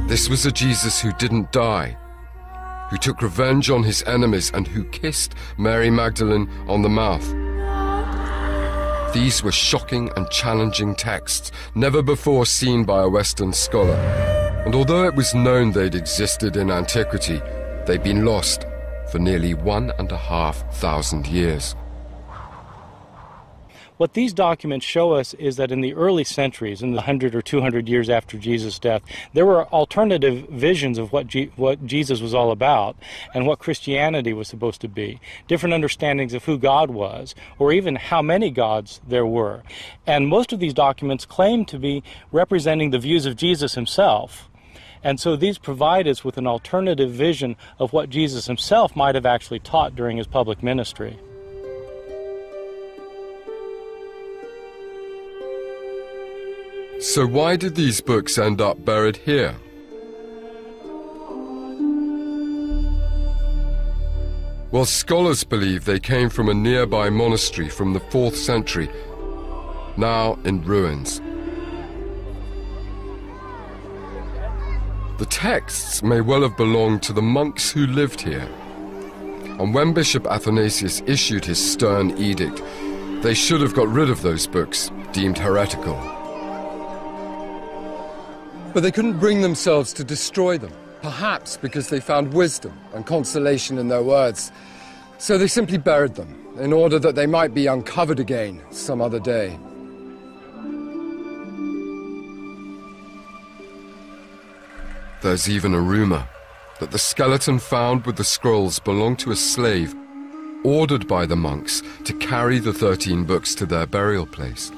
This was a Jesus who didn't die, who took revenge on his enemies and who kissed Mary Magdalene on the mouth. These were shocking and challenging texts, never before seen by a Western scholar. And although it was known they'd existed in antiquity, they'd been lost for nearly 1,500 years. What these documents show us is that in the early centuries, in the 100 or 200 years after Jesus' death, there were alternative visions of what Jesus was all about and what Christianity was supposed to be, different understandings of who God was, or even how many gods there were. And most of these documents claim to be representing the views of Jesus himself. And so these provide us with an alternative vision of what Jesus himself might have actually taught during his public ministry. So why did these books end up buried here? Well, scholars believe they came from a nearby monastery from the 4th century, now in ruins. The texts may well have belonged to the monks who lived here. And when Bishop Athanasius issued his stern edict, they should have got rid of those books, deemed heretical. But they couldn't bring themselves to destroy them, perhaps because they found wisdom and consolation in their words. So they simply buried them, in order that they might be uncovered again some other day. There's even a rumor that the skeleton found with the scrolls belonged to a slave ordered by the monks to carry the 13 books to their burial place,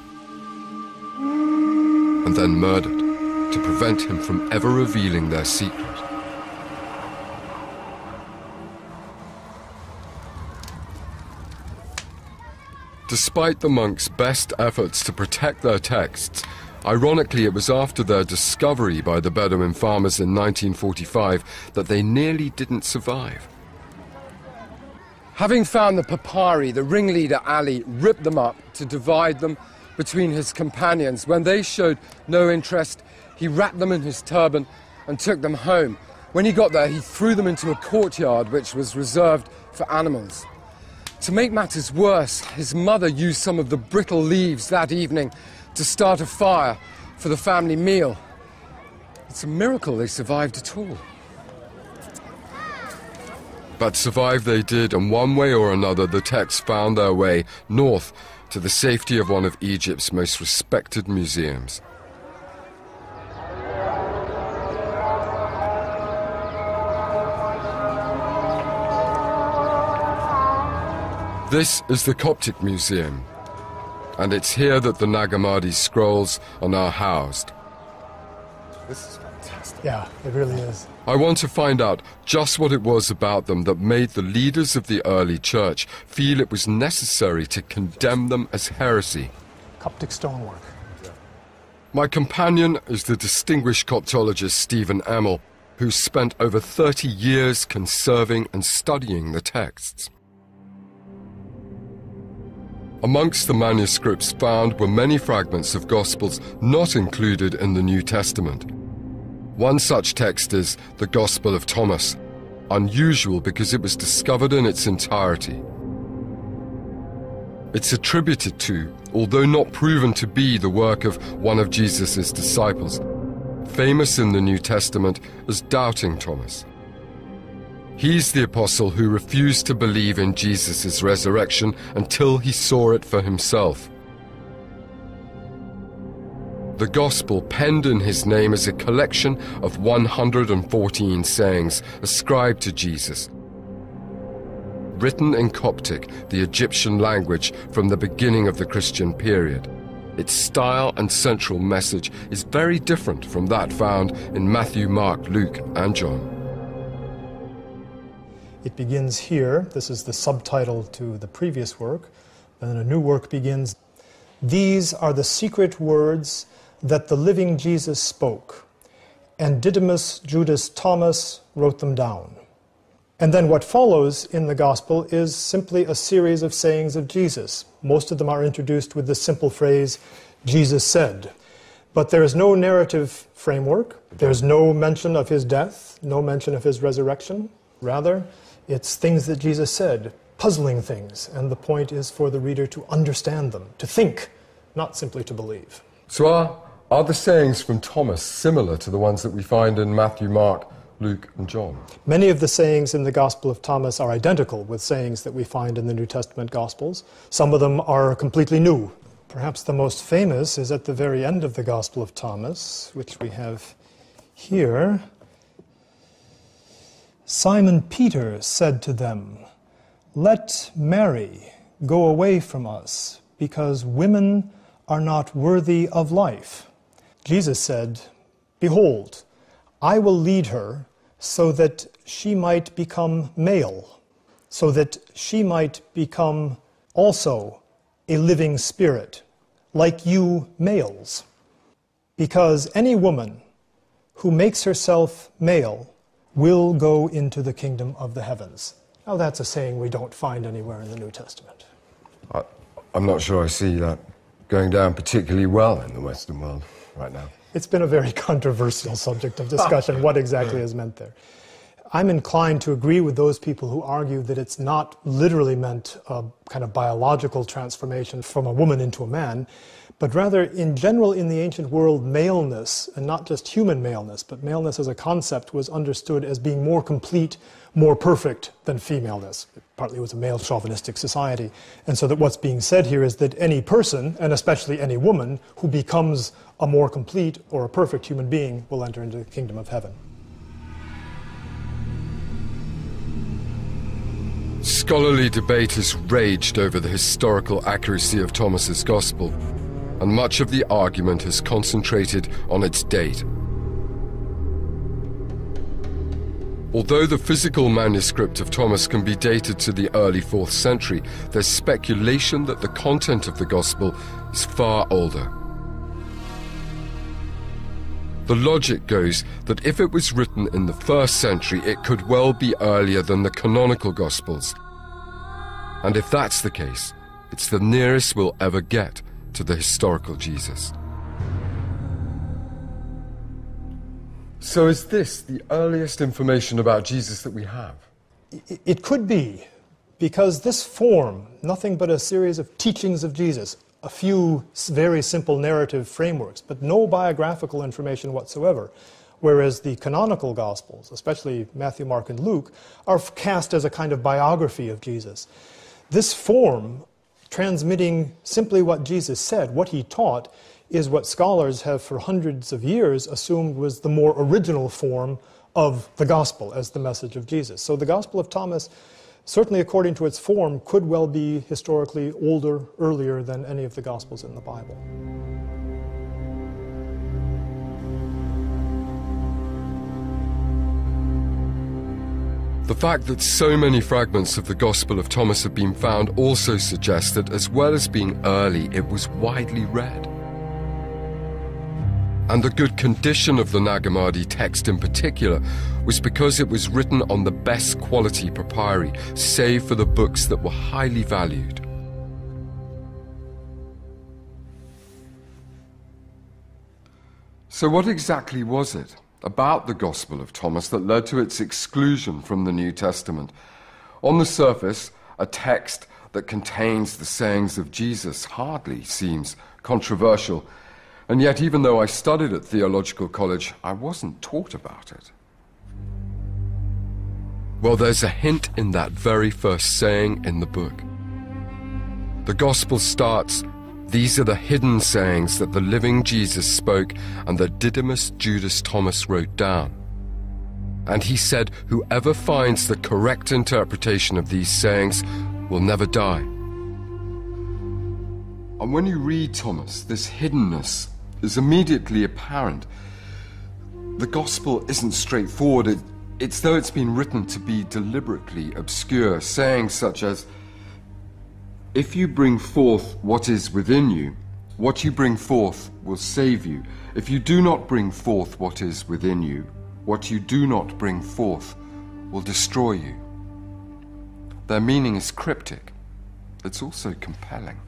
and then murdered to prevent him from ever revealing their secret. Despite the monks' best efforts to protect their texts, ironically it was after their discovery by the Bedouin farmers in 1945 that they nearly didn't survive. Having found the papyri, the ringleader Ali ripped them up to divide them between his companions. When they showed no interest, he wrapped them in his turban and took them home. When he got there, he threw them into a courtyard which was reserved for animals. To make matters worse, his mother used some of the brittle leaves that evening to start a fire for the family meal. It's a miracle they survived at all. But survive they did, and one way or another the texts found their way north to the safety of one of Egypt's most respected museums. This is the Coptic Museum, and it's here that the Nag Hammadi scrolls are now housed. This is fantastic. Yeah, it really is. I want to find out just what it was about them that made the leaders of the early church feel it was necessary to condemn them as heresy. Coptic stonework. My companion is the distinguished Coptologist Stephen Emmel, who spent over 30 years conserving and studying the texts. Amongst the manuscripts found were many fragments of Gospels not included in the New Testament. One such text is the Gospel of Thomas, unusual because it was discovered in its entirety. It's attributed to, although not proven to be, the work of one of Jesus' disciples, famous in the New Testament as Doubting Thomas. He's the apostle who refused to believe in Jesus' resurrection until he saw it for himself. The Gospel penned in his name is a collection of 114 sayings ascribed to Jesus, written in Coptic, the Egyptian language from the beginning of the Christian period. Its style and central message is very different from that found in Matthew, Mark, Luke, and John. It begins here. This is the subtitle to the previous work. And then a new work begins. These are the secret words that the living Jesus spoke, and Didymus Judas Thomas wrote them down. And then what follows in the Gospel is simply a series of sayings of Jesus. Most of them are introduced with the simple phrase, Jesus said. But there is no narrative framework. There's no mention of his death, no mention of his resurrection. Rather, it's things that Jesus said, puzzling things, and the point is for the reader to understand them, to think, not simply to believe. So are the sayings from Thomas similar to the ones that we find in Matthew, Mark, Luke, and John? Many of the sayings in the Gospel of Thomas are identical with sayings that we find in the New Testament Gospels. Some of them are completely new. Perhaps the most famous is at the very end of the Gospel of Thomas, which we have here. Simon Peter said to them, "Let Mary go away from us, because women are not worthy of life." Jesus said, "Behold, I will lead her so that she might become male, so that she might become also a living spirit, like you males. Because any woman who makes herself male will go into the kingdom of the heavens." Now that's a saying we don't find anywhere in the New Testament. I'm not sure I see that going down particularly well in the Western world right now. It's been a very controversial subject of discussion, what exactly is meant there. I'm inclined to agree with those people who argue that it's not literally meant a kind of biological transformation from a woman into a man, but rather, in general, in the ancient world, maleness, and not just human maleness, but maleness as a concept was understood as being more complete, more perfect than femaleness. Partly it was a male chauvinistic society. And so that what's being said here is that any person, and especially any woman, who becomes a more complete or a perfect human being will enter into the kingdom of heaven. Scholarly debate has raged over the historical accuracy of Thomas's Gospel, and much of the argument has concentrated on its date. Although the physical manuscript of Thomas can be dated to the early 4th century, there's speculation that the content of the Gospel is far older. The logic goes that if it was written in the 1st century, it could well be earlier than the canonical Gospels. And if that's the case, it's the nearest we'll ever get to the historical Jesus. So is this the earliest information about Jesus that we have? It could be, because this form, nothing but a series of teachings of Jesus, a few very simple narrative frameworks, but no biographical information whatsoever, whereas the canonical Gospels, especially Matthew, Mark, and Luke, are cast as a kind of biography of Jesus. This form, transmitting simply what Jesus said, what he taught, is what scholars have for hundreds of years assumed was the more original form of the Gospel as the message of Jesus. So the Gospel of Thomas, certainly according to its form, could well be historically older, earlier than any of the Gospels in the Bible. The fact that so many fragments of the Gospel of Thomas have been found also suggests that, as well as being early, it was widely read. And the good condition of the Nag Hammadi text in particular was because it was written on the best quality papyri, save for the books that were highly valued. So what exactly was it about the Gospel of Thomas that led to its exclusion from the New Testament? On the surface, a text that contains the sayings of Jesus hardly seems controversial. And yet, even though I studied at theological college, I wasn't taught about it. Well, there's a hint in that very first saying in the book. The Gospel starts, "These are the hidden sayings that the living Jesus spoke and that Didymus Judas Thomas wrote down. And he said, whoever finds the correct interpretation of these sayings will never die." And when you read Thomas, this hiddenness is immediately apparent. The Gospel isn't straightforward. It's though it's been written to be deliberately obscure, sayings such as, "If you bring forth what is within you, what you bring forth will save you. If you do not bring forth what is within you, what you do not bring forth will destroy you." Their meaning is cryptic. It's also compelling.